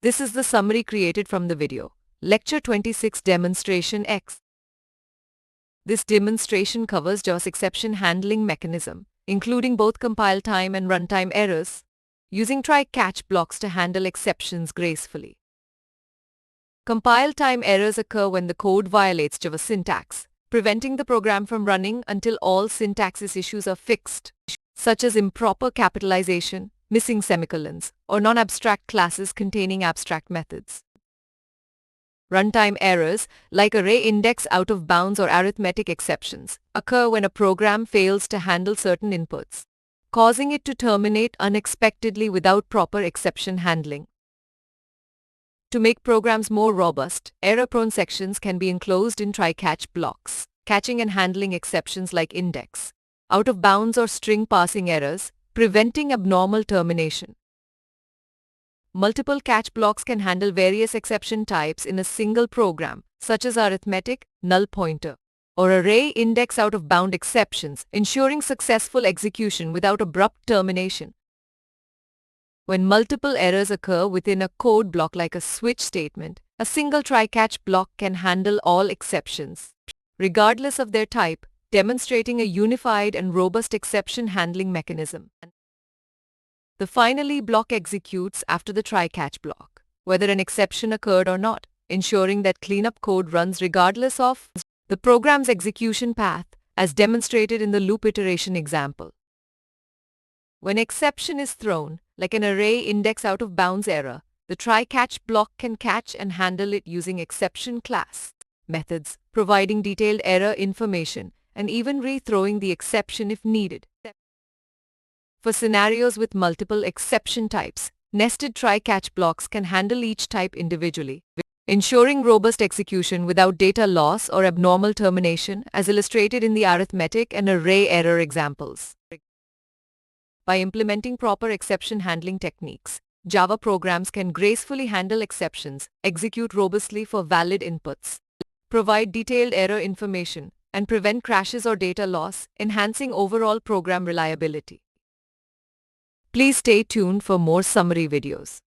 This is the summary created from the video. Lecture 26 Demonstration X. This demonstration covers JAWA's exception handling mechanism, including both compile time and runtime errors, using try-catch blocks to handle exceptions gracefully. Compile time errors occur when the code violates Java syntax, preventing the program from running until all syntaxis issues are fixed, such as improper capitalization, missing semicolons, or non-abstract classes containing abstract methods. Runtime errors, like array index out of bounds or arithmetic exceptions, occur when a program fails to handle certain inputs, causing it to terminate unexpectedly without proper exception handling. To make programs more robust, error-prone sections can be enclosed in try-catch blocks, catching and handling exceptions like index, out of bounds or string passing errors, preventing abnormal termination. Multiple catch blocks can handle various exception types in a single program, such as arithmetic, null pointer, or array index out of bound exceptions, ensuring successful execution without abrupt termination. When multiple errors occur within a code block like a switch statement, a single try-catch block can handle all exceptions, regardless of their type, demonstrating a unified and robust exception handling mechanism. The finally block executes after the try-catch block, whether an exception occurred or not, ensuring that cleanup code runs regardless of the program's execution path, as demonstrated in the loop iteration example. When exception is thrown, like an array index out of bounds error, the try-catch block can catch and handle it using exception class methods, providing detailed error information, and even rethrowing the exception if needed. For scenarios with multiple exception types, nested try-catch blocks can handle each type individually, ensuring robust execution without data loss or abnormal termination, as illustrated in the arithmetic and array error examples. By implementing proper exception handling techniques, Java programs can gracefully handle exceptions, execute robustly for valid inputs, provide detailed error information, and prevent crashes or data loss, enhancing overall program reliability. Please stay tuned for more summary videos.